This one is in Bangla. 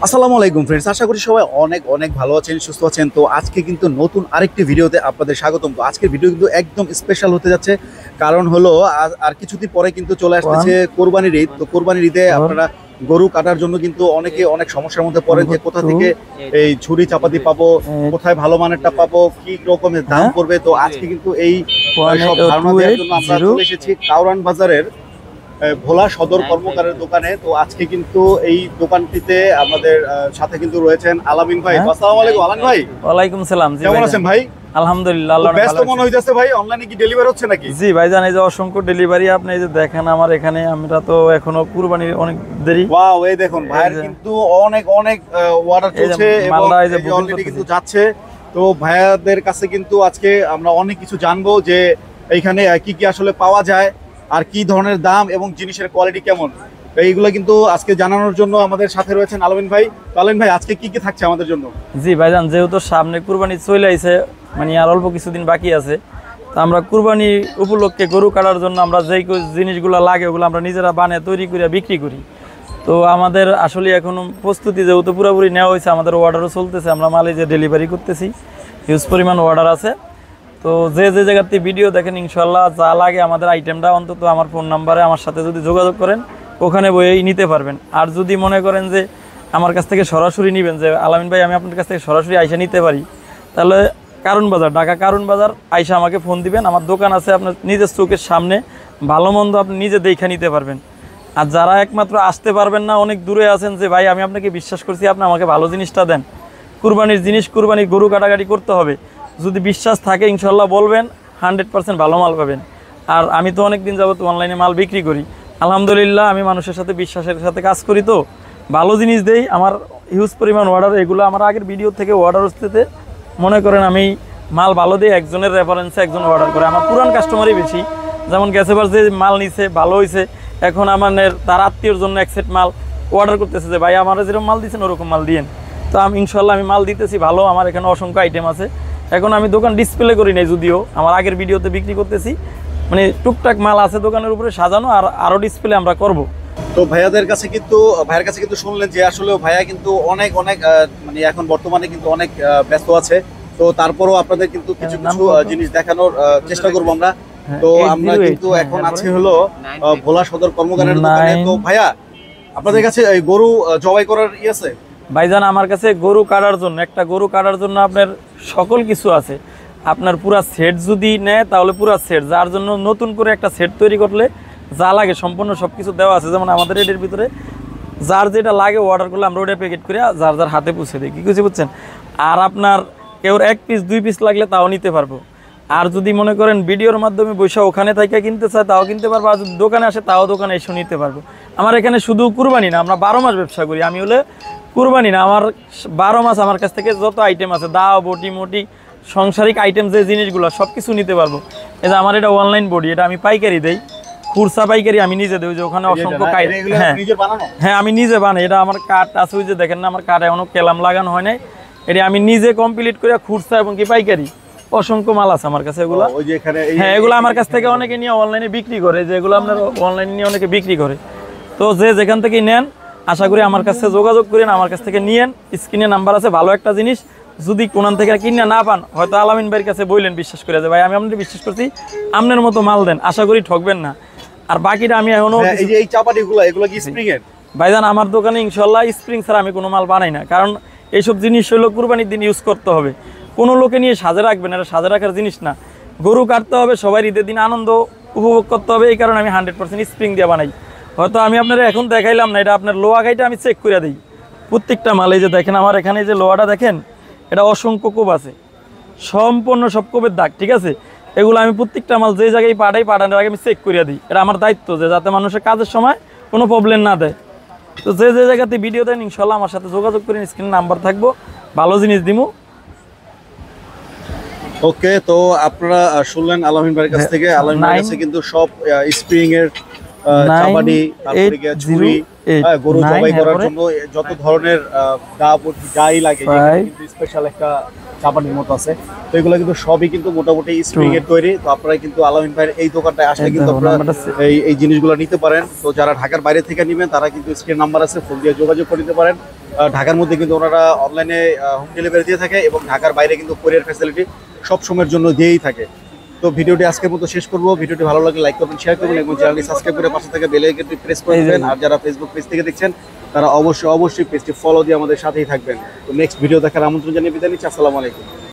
আসসালামু আলাইকুম ফ্রেন্ডস, আশা করি সবাই অনেক অনেক ভালো আছেন, সুস্থ আছেন। তো আজকে কিন্তু নতুন আরেকটি ভিডিওতে আপনাদের স্বাগতম। তো আজকের ভিডিও কিন্তু একদম স্পেশাল হতে যাচ্ছে, কারণ হলো আর কিছুদিন পরে কিন্তু চলে আসতেছে কোরবানির ঈদ। তো কোরবানির ঈদে আপনারা গরু কাটার জন্য কিন্তু অনেকে অনেক সমস্যার মধ্যে পড়েন যে কোথা থেকে এই ছুরি চাপাতি পাবো, কোথায় ভালো মানেরটা পাবো, কি রকমের দাম পড়বে। তো আজকে কিন্তু এই সব ধারণা দেওয়ার জন্য আমরা চলে এসেছি কাউরান বাজারের ভোলা সদর কর্মকারের দোকানে। তো আজকে কিন্তু এই দোকানটিতে আমাদের সাথে কিন্তু রয়েছেন আলামিন ভাই। আসসালামু আলাইকুম আলামিন ভাই। ওয়ালাইকুম সালাম। কেমন আছেন ভাই? আলহামদুলিল্লাহ, আল্লাহ ব্যস্ত মনে হইতাছে ভাই, অনলাইনে কি ডেলিভারি হচ্ছে নাকি? জি ভাইজান, এই যে অসংখ্য ডেলিভারি আপনি এই যে দেখেন আমার এখানে, আমরা তো এখনো কুরবানির অনেক দেরি। ওয়াও, এই দেখুন ভাইয়ের কিন্তু অনেক অনেক অর্ডার চলছে এবং অলরেডি কিন্তু যাচ্ছে। তো ভাইয়াদের কাছে কিন্তু আজকে আমরা অনেক কিছু জানবো যে এইখানে কি কি আসলে পাওয়া যায়, আর কি ধরনের দাম এবং জিনিসের কোয়ালিটি কেমন, এইগুলো কিন্তু আজকে জানানোর জন্য আমাদের সাথে রয়েছেন আলামিন ভাই। আলামিন ভাই, আজকে কি কি থাকছে আমাদের জন্য? জি ভাইজান, যেহেতু সামনে কুরবানি চলে আইছে, মানে আর অল্প কিছুদিন বাকি আছে, তো আমরা কুরবানি উপলক্ষে গরু কাটার জন্য আমরা যেই জিনিসগুলো লাগে ওগুলো আমরা নিজেরা বানিয়ে তৈরি করে বিক্রি করি। তো আমাদের আসলে এখনো প্রস্তুতি যেহেতু পুরোপুরি নেওয়া হয়েছে, আমাদের অর্ডারও চলতেছে, আমরা মালে যে ডেলিভারি করতেছি, হিউজ পরিমাণ অর্ডার আছে। তো যে যে জায়গাতে ভিডিও দেখেন ইনশাল্লাহ যা লাগে আমাদের আইটেমটা অন্তত আমার ফোন নাম্বারে আমার সাথে যদি যোগাযোগ করেন ওখানে বইয়েই নিতে পারবেন। আর যদি মনে করেন যে আমার কাছ থেকে সরাসরি নেবেন, যে আলামিন ভাই আমি আপনার কাছ থেকে সরাসরি আইসা নিতে পারি, তাহলে কারণ বাজার, ঢাকা কারণ বাজার আইসা আমাকে ফোন দিবেন। আমার দোকান আছে আপনার নিজের চোখের সামনে, ভালো মন্দ আপনি নিজে দেখে নিতে পারবেন। আর যারা একমাত্র আসতে পারবেন না, অনেক দূরে আছেন, যে ভাই আমি আপনাকে বিশ্বাস করছি, আপনি আমাকে ভালো জিনিসটা দেন, কুরবানির জিনিস, কুরবানির গরু কাটাকাটি করতে হবে, যদি বিশ্বাস থাকে ইনশাল্লাহ বলবেন, 100% ভালো মাল পাবেন। আর আমি তো অনেক দিন যাবত অনলাইনে মাল বিক্রি করি, আলহামদুলিল্লাহ আমি মানুষের সাথে বিশ্বাসের সাথে কাজ করি, তো ভালো জিনিস দেই। আমার হিউজ পরিমাণ অর্ডার, এগুলো আমার আগের ভিডিও থেকে অর্ডার আসতে মনে করেন আমি মাল ভালো দিই, একজনের রেফারেন্সে একজন অর্ডার করে, আমার পুরান কাস্টমারই বেশি। যেমন গেছেবার যে মাল নিছে ভালো হয়েছে, এখন আমার তার আত্মীয়র জন্য এক সেট মাল অর্ডার করতেছে যে ভাই আমার যেরকম মাল দিচ্ছেন ওরকম মাল দিয়েন। তো আমি ইনশাল্লাহ আমি মাল দিতেছি ভালো, আমার এখানে অসংখ্য আইটেম আছে। এখন আমি দোকান ডিসপ্লে করি নাই, যদিও আমার আগের ভিডিওতে বিক্রি করতেছি, মানে টুকটাক মাল আছে দোকানের উপরে সাজানো, আর আরও ডিসপ্লে আমরা করব। তো ভাইয়ার কাছে কিন্তু শুনলেন যে আসলে ভাইয়া কিন্তু অনেক অনেক মানে এখন বর্তমানে কিন্তু অনেক ব্যস্ত আছে। তো তারপরও আপনাদের কিন্তু কিছু কিছু জিনিস দেখানোর চেষ্টা করবো আমরা। তো আমরা কিন্তু এখন আছি হলো ভোলা সদর কর্মকারের দোকানে। তো ভাইয়া, আপনাদের কাছে গরু জবাই করার ই আছে? ভাইজান আমার কাছে গরু কাটার জন্য, একটা গরু কাটার জন্য আপনার সকল কিছু আছে। আপনার পুরা সেট যদি নেয় তাহলে পুরা সেট, যার জন্য নতুন করে একটা সেট তৈরি করলে যা লাগে সম্পূর্ণ সব কিছু দেওয়া আছে। যেমন আমাদের এটার ভিতরে যার যেটা লাগে অর্ডার করলে আমরা ওটা প্যাকেট করে যার যার হাতে পৌঁছে দিই, কি কিছু বুঝছেন। আর আপনার কেউ 1 পিস 2 পিস লাগলে তাও নিতে পারবো। আর যদি মনে করেন ভিডিওর মাধ্যমে বসে ওখানে থেকে কিনতে চায় তাও কিনতে পারবো, আর যদি দোকানে আসে তাও দোকানে এসে নিতে পারবো। আমার এখানে শুধু কুরবানি না, আমরা 12 মাস ব্যবসা করি। আমি হলে কুরবানি না, আমার 12 মাস আমার কাছ থেকে যত আইটেম আছে, দাও বটি মোটি সাংসারিক আইটেম যে জিনিসগুলো সব কিছু নিতে পারবো। এই যে আমার এটা অনলাইন বডি, এটা আমি পাইকারি দেই, খুরসা পাইকারি আমি নিজে দেই, যে ওখানে অসংখ্য হ্যাঁ আমি নিজে বানাই। এটা আমার কাঠ আছে, ওই যে দেখেন না আমার কাঠ এখনো কেলাম লাগানো হয় নাই, এটা আমি নিজে কমপ্লিট করে খুরসা এবং কি পাইকারি অসংখ্য মাল আছে আমার কাছে। এগুলো হ্যাঁ এগুলো আমার কাছ থেকে অনেকে নিয়ে অনলাইনে বিক্রি করে, যেগুলো আপনার অনলাইনে নিয়ে অনেকে বিক্রি করে। তো যে যেখান থেকেই নেন আশা করি আমার কাছে যোগাযোগ করেন, আমার কাছ থেকে নিয়েন, স্ক্রিনে নাম্বার আছে। ভালো একটা জিনিস যদি কোনান থেকে কিনে না পান, হয়তো আলামিন ভাইয়ের কাছে বললেন বিশ্বাস করে যে ভাই আমি আপনাদের বিশ্বাস করছি, আপনার মতো মাল দেন, আশা করি ঠকবেন না। আর বাকিটা আমি এখনো এই চাপাটিগুলো এগুলো কি স্প্রিং এর? ভাইজান আমার দোকানে ইনশাল্লাহ স্প্রিং ছাড়া আমি কোনো মাল বানাই না, কারণ এইসব জিনিস হলো কুরবানির দিন ইউজ করতে হবে, কোনো লোকে নিয়ে সাজে রাখবেন, এটা সাজে রাখার জিনিস না। গরু কাটতে হবে, সবাই ঈদের দিন আনন্দ উপভোগ করতে হবে, এই কারণে আমি 100% স্প্রিং দিয়ে বানাই। হয়তো আমি আপনারা এখন দেখাইলাম না, এটা আপনার লোহা গাইটা আমি চেক করে দিই প্রত্যেকটা মাল। এই যে দেখেন আমার এখানে যে লোহাটা দেখেন, এটা অসংখ্য কোপ আছে, সম্পূর্ণ সব কোপের দাগ, ঠিক আছে। এগুলো আমি প্রত্যেকটা মাল যে জায়গায় পাঠানোর আগে আমি চেক করে দিই, এটা আমার দায়িত্ব, যে যাতে মানুষের কাজের সময় কোনো প্রবলেম না দেয়। তো যে যে জায়গাতে ভিডিও দেন ইনশাল্লাহ আমার সাথে যোগাযোগ করেন, স্ক্রিনে নাম্বার থাকবো, ভালো জিনিস দিমু। ওকে, তো আপনারা শুনলেন আলামিন ভাইয়ের কাছ থেকে। আলামিন ভাইয়ের কাছে কিন্তু সব স্প্রিং এর চাপাটি, তারপরে ছুরি গরু জবাই করার জন্য যত ধরনের যাই লাগে স্পেশাল একটা চাপানির মতো আছে, তো এগুলো কিন্তু সবই কিন্তু মোটামুটি স্প্রিং এর তৈরি। তো আপনারা কিন্তু আলামিন ভাইয়ের এই দোকানটায় আসলে কিন্তু আপনারা এই জিনিসগুলো নিতে পারেন। তো যারা ঢাকার বাইরে থেকে নেবেন তারা কিন্তু স্ক্রিন নাম্বার আছে, ফোন দিয়ে যোগাযোগ করে নিতে পারেন। ঢাকার মধ্যে কিন্তু ওনারা অনলাইনে হোম ডেলিভারি দিয়ে থাকে এবং ঢাকার বাইরে কিন্তু কোরিয়ার ফ্যাসিলিটি সব সময়ের জন্য দিয়েই থাকে। তো ভিডিওটি আজকের মতো শেষ করবো। ভিডিওটি ভালো লাগলে লাইক করবেন, শেয়ার করবেন এবং চ্যানেলটি সাবস্ক্রাইব করে পাশে থেকে বেল আইকনটি প্রেস করে দেবেন। আর যারা ফেসবুক পেজ থেকে দেখছেন তারা অবশ্যই পেজটি ফলো দিয়ে আমাদের সাথেই থাকবেন। তো নেক্সট ভিডিও দেখার আমন্ত্রণ জানিয়ে বিদায় নিচ্ছি। আসসালামু আলাইকুম।